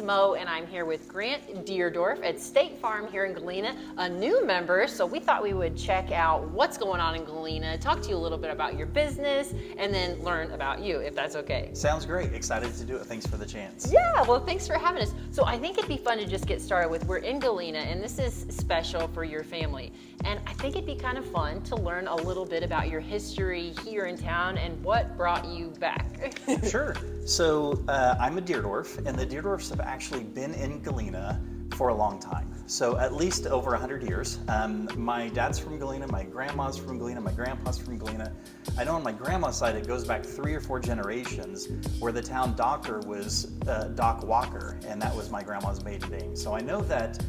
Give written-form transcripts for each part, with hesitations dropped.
Mo, and I'm here with Grant Deardorff at State Farm here in Galena, a new member. So we thought we would check out what's going on in Galena, talk to you a little bit about your business, and then learn about you, if that's okay. Sounds great. Excited to do it. Thanks for the chance. Yeah, well, thanks for having us. So I think it'd be fun to just get started with, we're in Galena, and this is special for your family. And I think it'd be kind of fun to learn a little bit about your history here in town and what brought you back. Sure. So I'm a Deardorff, and the Deardorffs have actually been in Galena for a long time. So at least over 100 years. My dad's from Galena, my grandma's from Galena, my grandpa's from Galena. I know on my grandma's side it goes back 3 or 4 generations where the town doctor was Doc Walker, and that was my grandma's maiden name. So I know that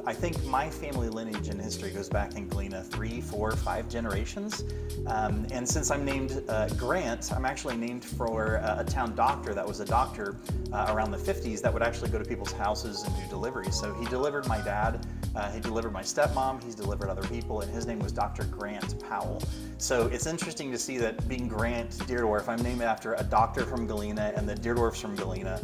I think my family lineage and history goes back in Galena 3, 4, 5 generations. And since I'm named Grant, I'm actually named for a town doctor that was a doctor around the 50s that would actually go to people's houses and do deliveries. So he delivered my dad, he delivered my stepmom, he's delivered other people, and his name was Dr. Grant Powell. So it's interesting to see that being Grant Deardorff, I'm named after a doctor from Galena and the Deardorffs from Galena.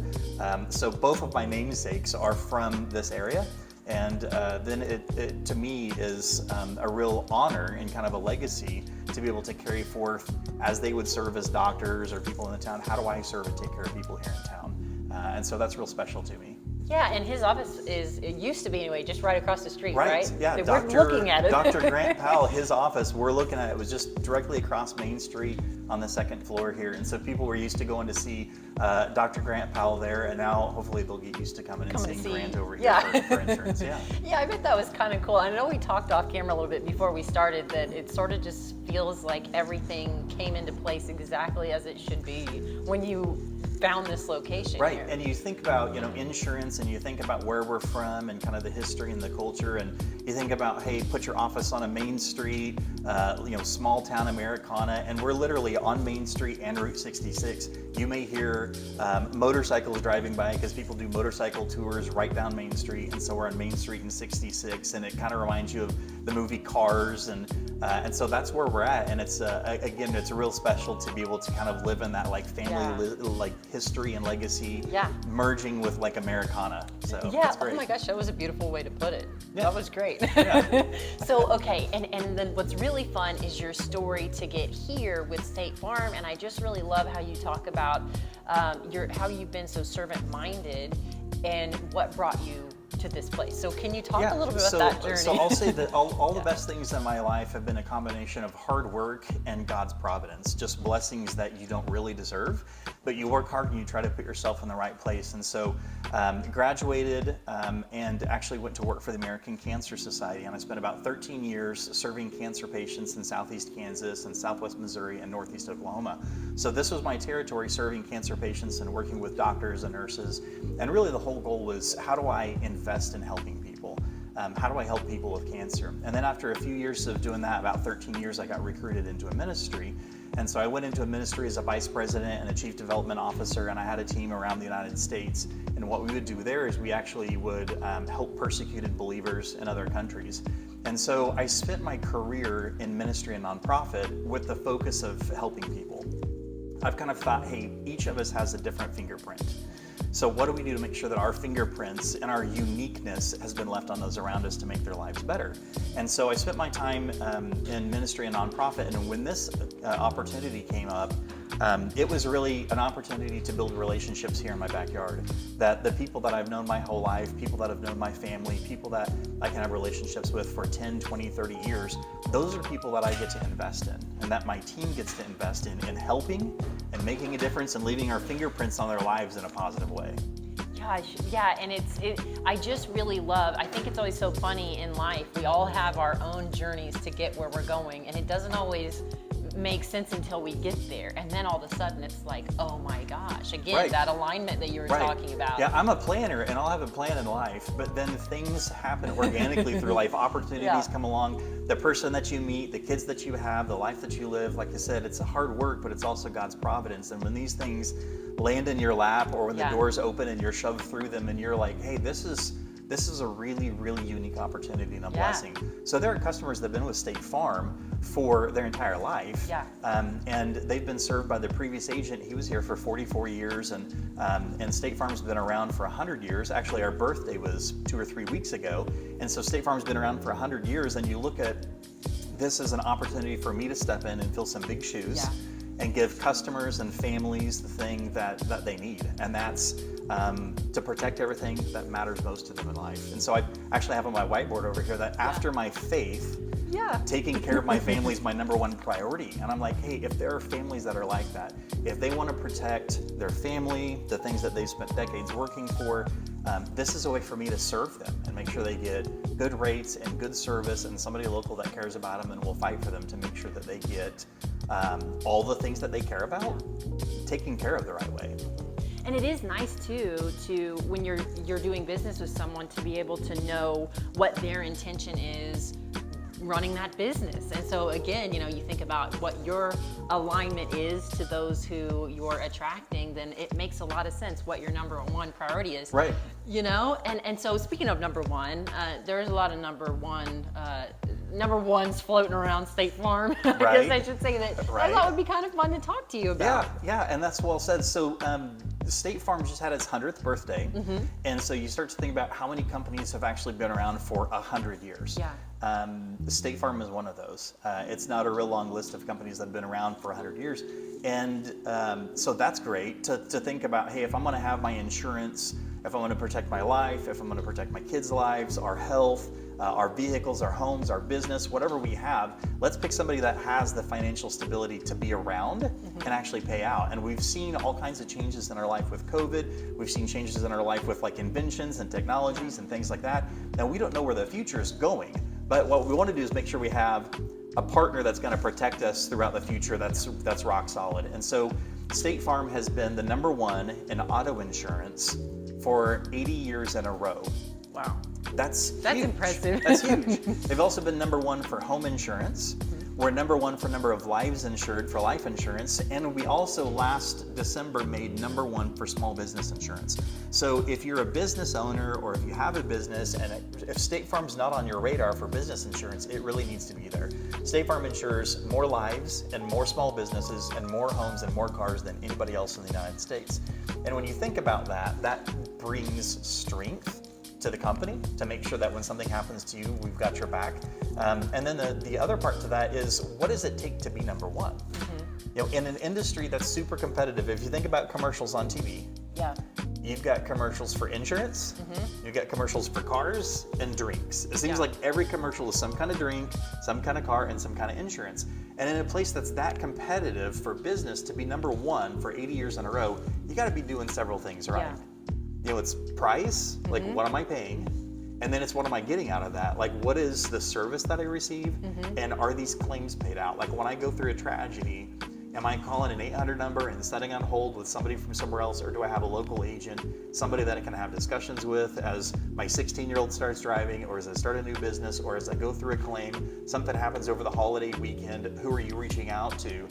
So both of my namesakes are from this area. And then it to me is a real honor and kind of a legacy to be able to carry forth as they would serve as doctors or people in the town. How do I serve and take care of people here in town? And so that's real special to me. Yeah, and his office it used to be anyway, just right across the street, right? Yeah, we're looking at it. Dr. Grant Powell, his office, we're looking at it, was just directly across Main Street on the 2nd floor here. And so people were used to going to see Dr. Grant Powell there, and now hopefully they'll get used to coming and seeing Grant over here for insurance. Yeah. Yeah, I bet that was kind of cool. I know we talked off camera a little bit before we started that it sort of just feels like everything came into place exactly as it should be when you found this location right here. And you think about insurance, and you think about where we're from and kind of the history and the culture, and you think about, hey, put your office on a main street, small town Americana, and we're literally on Main Street and Route 66. You may hear motorcycles driving by because people do motorcycle tours right down Main Street, and so we're on Main Street in 66, and it kind of reminds you of the movie Cars, and so that's where we're at. And it's again, it's real special to be able to kind of live in that like family history and legacy merging with like Americana. So it's great. Oh my gosh, that was a beautiful way to put it. Yeah. That was great. Yeah. So okay, and then what's really fun is your story to get here with State Farm, and I just really love how you talk about how you've been so servant-minded and what brought you to this place. So can you talk a little bit about that journey? So I'll say that all the best things in my life have been a combination of hard work and God's providence, just blessings that you don't really deserve, but you work hard and you try to put yourself in the right place. And so graduated and actually went to work for the American Cancer Society, and I spent about 13 years serving cancer patients in Southeast Kansas and Southwest Missouri and Northeast Oklahoma. So this was my territory, serving cancer patients and working with doctors and nurses. And really the whole goal was, how do I invest in helping people? How do I help people with cancer? And then after a few years of doing that, about 13 years, I got recruited into a ministry. And so I went into a ministry as a vice president and a chief development officer, and I had a team around the United States. And what we would do there is we actually would help persecuted believers in other countries. And so I spent my career in ministry and nonprofit with the focus of helping people. I've kind of thought, hey, each of us has a different fingerprint. So what do we do to make sure that our fingerprints and our uniqueness has been left on those around us to make their lives better? And so I spent my time in ministry and nonprofit, and when this opportunity came up, it was really an opportunity to build relationships here in my backyard. That the people that I've known my whole life, people that have known my family, people that I can have relationships with for 10, 20, 30 years, those are people that I get to invest in, and that my team gets to invest in helping and making a difference and leaving our fingerprints on their lives in a positive way. Gosh, yeah, and I just really love, I think it's always so funny in life, we all have our own journeys to get where we're going, and it doesn't always make sense until we get there, and then all of a sudden it's like, oh my gosh, again, that alignment that you were talking about. Yeah, I'm a planner, and I'll have a plan in life, but then things happen organically through life. Opportunities come along, the person that you meet, the kids that you have, the life that you live. Like I said, it's a hard work, but it's also God's providence. And when these things land in your lap, or when the doors open and you're shoved through them and you're like, hey, this is this is a really, really unique opportunity and a blessing. So there are customers that have been with State Farm for their entire life, and they've been served by the previous agent. He was here for 44 years, and State Farm's been around for 100 years. Actually, our birthday was 2 or 3 weeks ago, and so State Farm's been around for 100 years, and you look at this as an opportunity for me to step in and fill some big shoes and give customers and families the thing that they need, and that's to protect everything that matters most to them in life. And so I actually have on my whiteboard over here that after my faith, taking care of my family is my number one priority. And I'm like, hey, if there are families that are like that, if they want to protect their family, the things that they've spent decades working for, this is a way for me to serve them and make sure they get good rates and good service and somebody local that cares about them and will fight for them to make sure that they get all the things that they care about taken care of the right way. And it is nice too to when you're doing business with someone to be able to know what their intention is running that business. And so again, you think about what your alignment is to those who you're attracting, then it makes a lot of sense what your number one priority is. Right. And so speaking of number one, there's a lot of number ones floating around State Farm. I guess I should say that. I thought would be kind of fun to talk to you about. Yeah, and that's well said. So State Farm just had its 100th birthday, and so you start to think about how many companies have actually been around for 100 years. State Farm is one of those. It's not a real long list of companies that have been around for 100 years, and so that's great to think about, hey, if I'm going to have my insurance, if I'm going to protect my life, if I'm going to protect my kids' lives, our health, our vehicles, our homes, our business, whatever we have, let's pick somebody that has the financial stability to be around and actually pay out. And we've seen all kinds of changes in our life with COVID. We've seen changes in our life with like inventions and technologies and things like that. Now, we don't know where the future is going, but what we want to do is make sure we have a partner that's going to protect us throughout the future that's rock solid. And so State Farm has been the number one in auto insurance for 80 years in a row. Wow. That's huge. Impressive. That's huge. They've also been number one for home insurance. We're number one for number of lives insured for life insurance. And we also last December made number one for small business insurance. So if you're a business owner or if you have a business and if State Farm's not on your radar for business insurance, it really needs to be there. State Farm insures more lives and more small businesses and more homes and more cars than anybody else in the United States. And when you think about that, that brings strength to the company to make sure that when something happens to you, we've got your back. And then the other part to that is, what does it take to be number one? In an industry that's super competitive, if you think about commercials on TV, you've got commercials for insurance, you've got commercials for cars and drinks. It seems like every commercial is some kind of drink, some kind of car, and some kind of insurance. And in a place that's that competitive for business to be number one for 80 years in a row, you got to be doing several things right. It's price, like what am I paying? And then it's what am I getting out of that? Like what is the service that I receive? And are these claims paid out? Like when I go through a tragedy, am I calling an 800 number and setting on hold with somebody from somewhere else, or do I have a local agent, somebody that I can have discussions with as my 16-year-old starts driving, or as I start a new business, or as I go through a claim, something happens over the holiday weekend, who are you reaching out to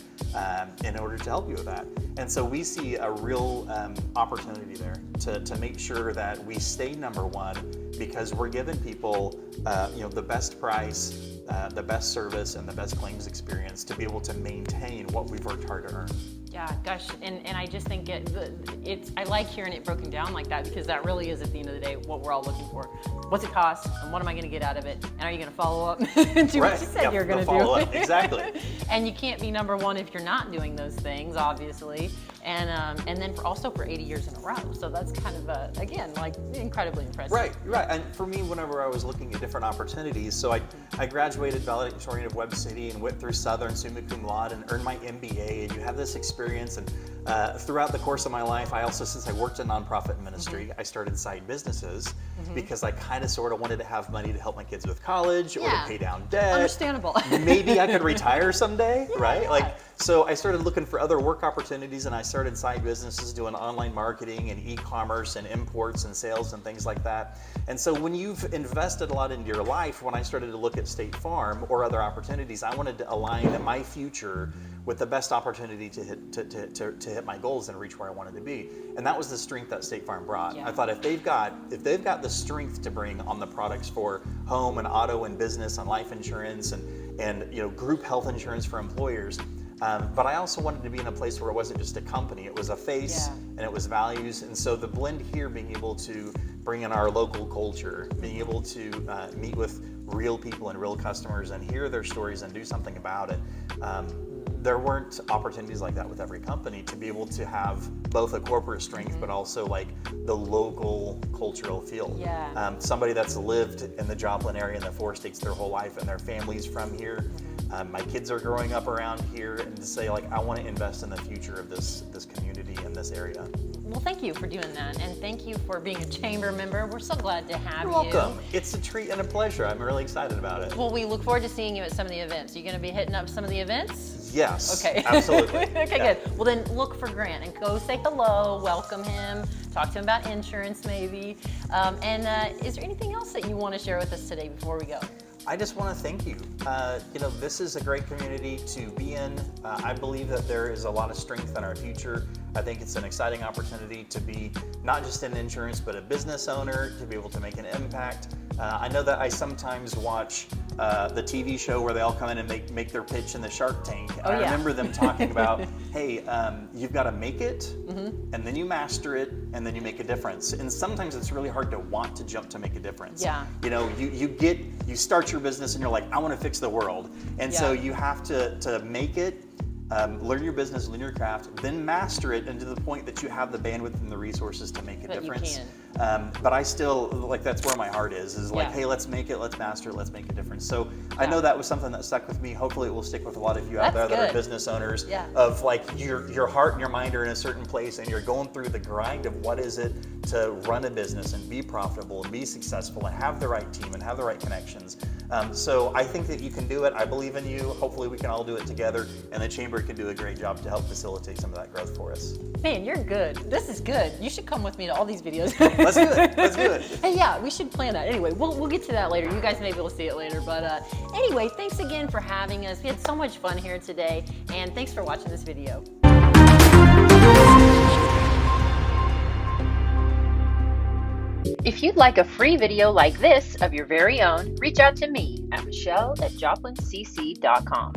in order to help you with that? And so we see a real opportunity there to make sure that we stay number one, because we're giving people the best price, the best service, and the best claims experience to be able to maintain what we've worked hard to earn. Yeah, gosh, and I just think I like hearing it broken down like that, because that really is at the end of the day what we're all looking for. What's it cost, and what am I going to get out of it, and are you going to follow up and do what you said you're going to do? Follow up. Exactly. And you can't be number one if you're not doing those things, obviously, and then also for 80 years in a row. So that's kind of again, like incredibly impressive. Right. And for me, whenever I was looking at different opportunities, so I graduated valedictorian of Webb City and went through Southern summa cum laude and earned my MBA, and you have this experience. And throughout the course of my life, I also, since I worked in nonprofit ministry, I started side businesses because I kind of sort of wanted to have money to help my kids with college or to pay down debt. Understandable. Maybe I could retire someday, right? So I started looking for other work opportunities, and I started side businesses doing online marketing and e-commerce and imports and sales and things like that. And so when you've invested a lot into your life, when I started to look at State Farm or other opportunities, I wanted to align my future with the best opportunity to hit my goals and reach where I wanted to be. And that was the strength that State Farm brought. Yeah. I thought if they've got the strength to bring on the products for home and auto and business and life insurance and group health insurance for employers. But I also wanted to be in a place where it wasn't just a company, it was a face and it was values. And so the blend here, being able to bring in our local culture, being able to meet with real people and real customers and hear their stories and do something about it. There weren't opportunities like that with every company to be able to have both a corporate strength, but also like the local cultural feel. Yeah. Somebody that's lived in the Joplin area in the 4 states their whole life and their family's from here. My kids are growing up around here, and to say like, I want to invest in the future of this community in this area. Well, thank you for doing that, and thank you for being a chamber member. We're so glad to have You're you. welcome. It's a treat and a pleasure. I'm really excited about it. Well, we look forward to seeing you at some of the events. Are you going to be hitting up some of the events? Yes. Okay. Absolutely. Okay, Yeah. good. Well, then look for Grant and go say hello, welcome him, talk to him about insurance maybe. Is there anything else that you want to share with us today before we go? I just want to thank you. This is a great community to be in. I believe that there is a lot of strength in our future. I think it's an exciting opportunity to be not just in insurance, but a business owner, to be able to make an impact. I know that I sometimes watch the TV show where they all come in and make their pitch in the Shark Tank. And I remember them talking about, hey, you've got to make it, and then you master it, and then you make a difference. And sometimes it's really hard to want to jump to make a difference. Yeah. You start your business and you're like, I want to fix the world. And so you have to make it, learn your business, learn your craft, then master it, and to the point that you have the bandwidth and the resources to make a difference. But I still, that's where my heart is like, hey, let's make it, let's master it, let's make a difference. So I know that was something that stuck with me. Hopefully it will stick with a lot of you out there that are business owners, of like your heart and your mind are in a certain place and you're going through the grind of what is it to run a business and be profitable and be successful and have the right team and have the right connections. So I think that you can do it. I believe in you. Hopefully we can all do it together, and the Chamber can do a great job to help facilitate some of that growth for us. Man, you're good. This is good. You should come with me to all these videos. Let's do it. Let's do it. Hey, yeah, we should plan that. Anyway, we'll get to that later. You guys may be able to see it later. But anyway, thanks again for having us. We had so much fun here today, and thanks for watching this video. If you'd like a free video like this of your very own, reach out to me at Michelle@joplincc.com.